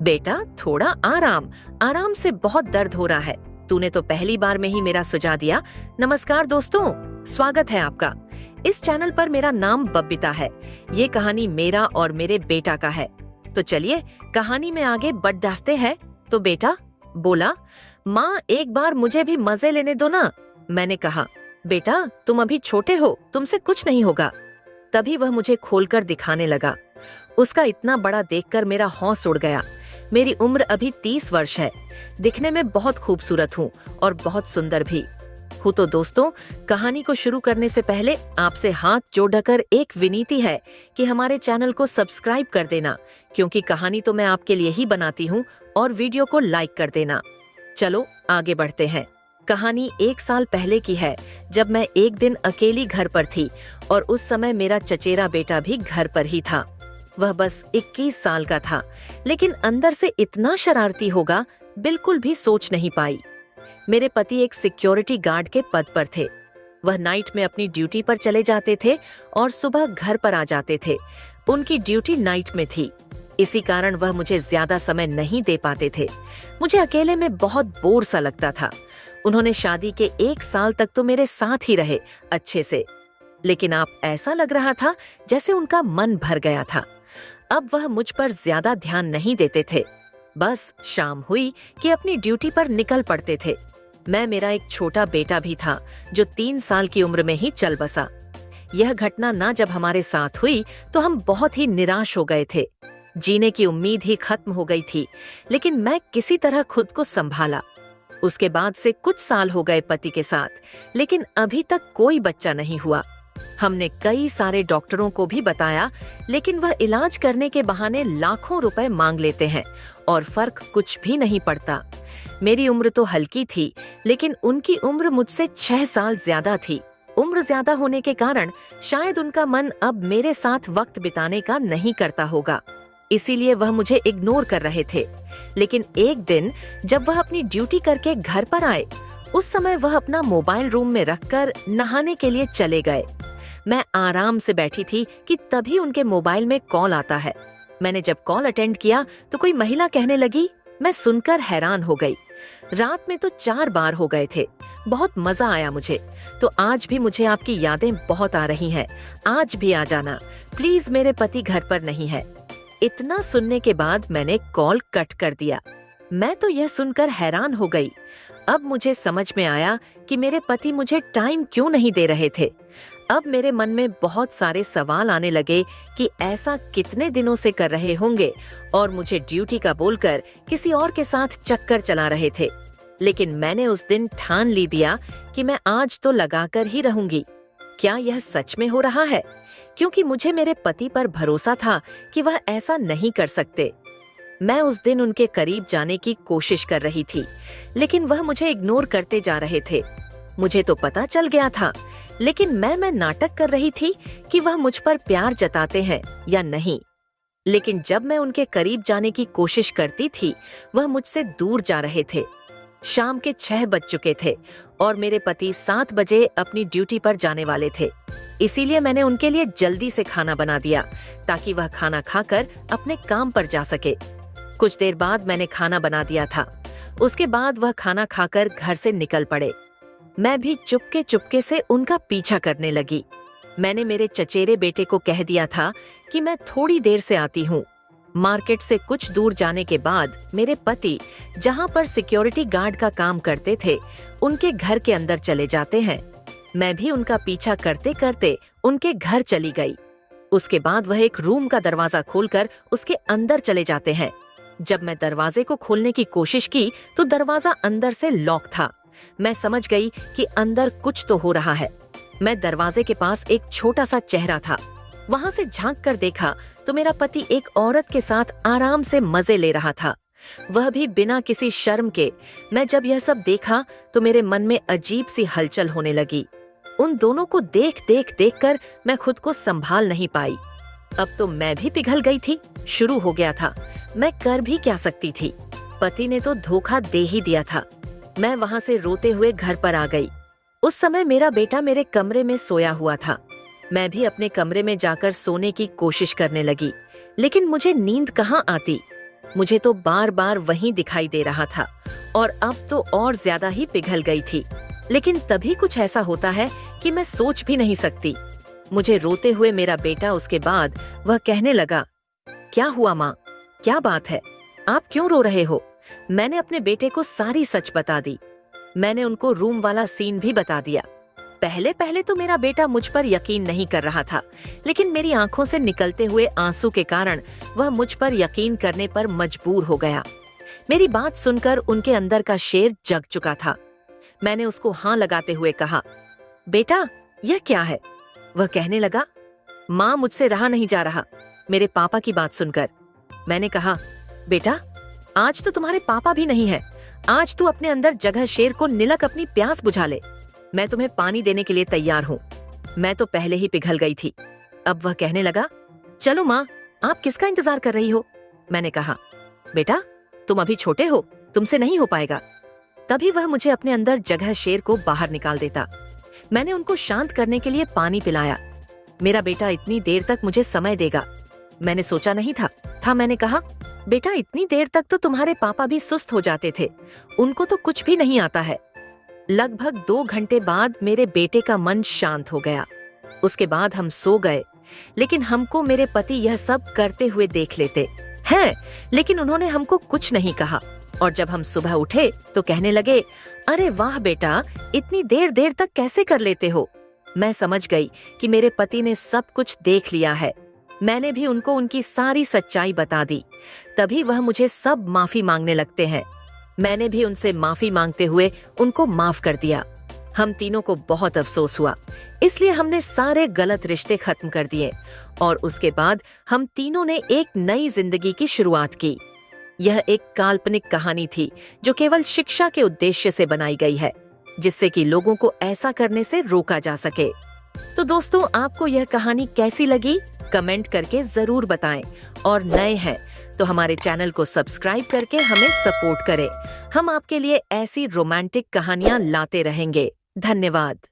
बेटा थोड़ा आराम, आराम से बहुत दर्द हो रहा है। तूने तो पहली बार में ही मेरा सुझा दिया। नमस्कार दोस्तों, स्वागत है आपका। इस चैनल पर मेरा नाम बब्बिता है। ये कहानी मेरा और मेरे बेटा का है। तो चलिए कहानी में आगे बढ़ते हैं। तो बेटा बोला, माँ एक बार मुझे भी मजे लेने दो ना। मैंने कहा, बेटा तुम अभी छोटे हो, तुमसे कुछ नहीं होगा। तभी वह मुझे खोलकर दिखाने लगा। उसका इतना बड़ा देखकर मेरा हौस उड़ गया। मेरी उम्र अभी 30 वर्ष है। दिखने में बहुत खूबसूरत हूँ और बहुत सुंदर भी हूँ। तो दोस्तों, कहानी को शुरू करने से पहले आपसे हाथ जोड़कर एक विनीति है कि हमारे चैनल को सब्सक्राइब कर देना, क्योंकि कहानी तो मैं आपके लिए ही बनाती हूँ, और वीडियो को लाइक कर देना। चलो आगे बढ़ते हैं। कहानी 1 साल पहले की है, जब मैं एक दिन अकेली घर पर थी और उस समय मेरा चचेरा बेटा भी घर पर ही था। वह बस 21 साल का था, लेकिन अंदर से इतना शरारती होगा बिल्कुल भी सोच नहीं पाई। मेरे पति एक सिक्योरिटी गार्ड के पद पर थे। वह नाइट में अपनी ड्यूटी पर चले जाते थे और सुबह घर पर आ जाते थे। उनकी ड्यूटी नाइट में थी, इसी कारण वह मुझे ज्यादा समय नहीं दे पाते थे। मुझे अकेले में बहुत बोर सा लगता था। उन्होंने शादी के 1 साल तक तो मेरे साथ ही रहे अच्छे से, लेकिन अब ऐसा लग रहा था जैसे उनका मन भर गया था। अब वह मुझ पर ज्यादा ध्यान नहीं देते थे। बस शाम हुई कि अपनी ड्यूटी पर निकल पड़ते थे। मेरा एक छोटा बेटा भी था, जो 3 साल की उम्र में ही चल बसा। यह घटना ना जब हमारे साथ हुई तो हम बहुत ही निराश हो गए थे। जीने की उम्मीद ही खत्म हो गई थी, लेकिन मैं किसी तरह खुद को संभाला। उसके बाद से कुछ साल हो गए पति के साथ, लेकिन अभी तक कोई बच्चा नहीं हुआ। हमने कई सारे डॉक्टरों को भी बताया, लेकिन वह इलाज करने के बहाने लाखों रुपए मांग लेते हैं और फर्क कुछ भी नहीं पड़ता। मेरी उम्र तो हल्की थी, लेकिन उनकी उम्र मुझसे 6 साल ज्यादा थी। उम्र ज्यादा होने के कारण शायद उनका मन अब मेरे साथ वक्त बिताने का नहीं करता होगा, इसीलिए वह मुझे इग्नोर कर रहे थे। लेकिन एक दिन जब वह अपनी ड्यूटी करके घर पर आए, उस समय वह अपना मोबाइल रूम में रखकर नहाने के लिए चले गए। मैं आराम से बैठी थी कि तभी उनके मोबाइल में कॉल आता है। मैंने जब कॉल अटेंड किया तो कोई महिला कहने लगी। मैं सुनकर हैरान हो गई। रात में तो 4 बार हो गए थे। बहुत मजा आया मुझे। तो आज भी मुझे आपकी यादें बहुत आ रही हैं। आज भी आ जाना प्लीज, मेरे पति घर पर नहीं है। इतना सुनने के बाद मैंने कॉल कट कर दिया। मैं तो यह सुनकर हैरान हो गई। अब मुझे समझ में आया कि मेरे पति मुझे टाइम क्यों नहीं दे रहे थे। अब मेरे मन में बहुत सारे सवाल आने लगे कि ऐसा कितने दिनों से कर रहे होंगे और मुझे ड्यूटी का बोलकर किसी और के साथ चक्कर चला रहे थे। लेकिन मैंने उस दिन ठान ली दिया कि मैं आज तो लगाकर ही रहूंगी। क्या यह सच में हो रहा है? क्योंकि मुझे मेरे पति पर भरोसा था कि वह ऐसा नहीं कर सकते। मैं उस दिन उनके करीब जाने की कोशिश कर रही थी, लेकिन वह मुझे इग्नोर करते जा रहे थे। मुझे तो पता चल गया था, लेकिन मैं नाटक कर रही थी कि वह मुझ पर प्यार जताते हैं या नहीं। लेकिन जब मैं उनके करीब जाने की कोशिश करती थी, वह मुझसे दूर जा रहे थे। शाम के 6 बज चुके थे और मेरे पति 7 बजे अपनी ड्यूटी पर जाने वाले थे। इसीलिए मैंने उनके लिए जल्दी से खाना बना दिया, ताकि वह खाना खाकर अपने काम पर जा सके। कुछ देर बाद मैंने खाना बना दिया था। उसके बाद वह खाना खाकर घर से निकल पड़े। मैं भी चुपके चुपके से उनका पीछा करने लगी। मैंने मेरे चचेरे बेटे को कह दिया था कि मैं थोड़ी देर से आती हूँ। मार्केट से कुछ दूर जाने के बाद मेरे पति, जहाँ पर सिक्योरिटी गार्ड का काम करते थे, उनके घर के अंदर चले जाते हैं। मैं भी उनका पीछा करते करते उनके घर चली गई। उसके बाद वह एक रूम का दरवाजा खोलकर उसके अंदर चले जाते हैं। जब मैं दरवाजे को खोलने की कोशिश की तो दरवाजा अंदर से लॉक था। मैं समझ गई कि अंदर कुछ तो हो रहा है। मैं दरवाजे के पास एक छोटा सा चेहरा था। वहां से झांक कर देखा तो मेरा पति एक औरत के साथ आराम से मजे ले रहा था, वह भी बिना किसी शर्म के। मैं जब यह सब देखा तो मेरे मन में अजीब सी हलचल होने लगी। उन दोनों को देख कर मैं खुद को संभाल नहीं पाई। अब तो मैं भी पिघल गई थी। शुरू हो गया था। मैं कर भी क्या सकती थी? पति ने तो धोखा दे ही दिया था। मैं वहां से रोते हुए घर पर आ गई। उस समय मेरा बेटा मेरे कमरे में सोया हुआ था। मैं भी अपने कमरे में जाकर सोने की कोशिश करने लगी, लेकिन मुझे नींद कहाँ आती। मुझे तो बार बार वहीं दिखाई दे रहा था और अब तो और ज्यादा ही पिघल गई थी। लेकिन तभी कुछ ऐसा होता है कि मैं सोच भी नहीं सकती। मुझे रोते हुए मेरा बेटा उसके बाद वह कहने लगा, क्या हुआ माँ, क्या बात है, आप क्यों रो रहे हो? मैंने अपने बेटे को सारी सच बता दी। मैंने उनको रूम वाला सीन भी बता दिया। पहले पहले तो मेरा बेटा मुझ पर यकीन नहीं कर रहा था, लेकिन मेरी आंखों से निकलते हुए आंसू के कारण वह मुझ पर यकीन करने पर मजबूर हो गया। मेरी बात सुनकर उनके अंदर का शेर जग चुका था। मैंने उसको हाँ लगाते हुए कहा, बेटा यह क्या है? वह कहने लगा, माँ मुझसे रहा नहीं जा रहा मेरे पापा की बात सुनकर। मैंने कहा, बेटा आज तो तुम्हारे पापा भी नहीं है, आज तू अपने अंदर जगह शेर को निलक अपनी प्यास बुझा ले। मैं तुम्हें पानी देने के लिए तैयार हूँ। मैं तो पहले ही पिघल गई थी। अब वह कहने लगा, चलो माँ, आप किसका इंतजार कर रही हो? मैंने कहा, बेटा तुम अभी छोटे हो, तुमसे नहीं हो पाएगा। तभी वह मुझे अपने अंदर जगह शेर को बाहर निकाल देता। मैंने उनको शांत करने के लिए पानी पिलाया। मेरा बेटा इतनी देर तक मुझे समय देगा, मैंने सोचा नहीं था। मैंने कहा, बेटा इतनी देर तक तो तुम्हारे पापा भी सुस्त हो जाते थे, उनको तो कुछ भी नहीं आता है। लगभग 2 घंटे बाद मेरे बेटे का मन शांत हो गया। उसके बाद हम सो गए, लेकिन हमको मेरे पति यह सब करते हुए देख लेते हैं, लेकिन उन्होंने हमको कुछ नहीं कहा। और जब हम सुबह उठे तो कहने लगे, अरे वाह बेटा, इतनी देर देर तक कैसे कर लेते हो? मैं समझ गई कि मेरे पति ने सब कुछ देख लिया है। मैंने भी उनको उनकी सारी सच्चाई बता दी। तभी वह मुझे सब माफी मांगने लगते हैं। मैंने भी उनसे माफी मांगते हुए उनको माफ कर दिया। हम तीनों को बहुत अफसोस हुआ, इसलिए हमने सारे गलत रिश्ते खत्म कर दिए और उसके बाद हम तीनों ने एक नई जिंदगी की शुरुआत की। यह एक काल्पनिक कहानी थी जो केवल शिक्षा के उद्देश्य से बनाई गई है, जिससे कि लोगों को ऐसा करने से रोका जा सके। तो दोस्तों, आपको यह कहानी कैसी लगी कमेंट करके जरूर बताएं, और नए हैं तो हमारे चैनल को सब्सक्राइब करके हमें सपोर्ट करें। हम आपके लिए ऐसी रोमांटिक कहानियां लाते रहेंगे। धन्यवाद।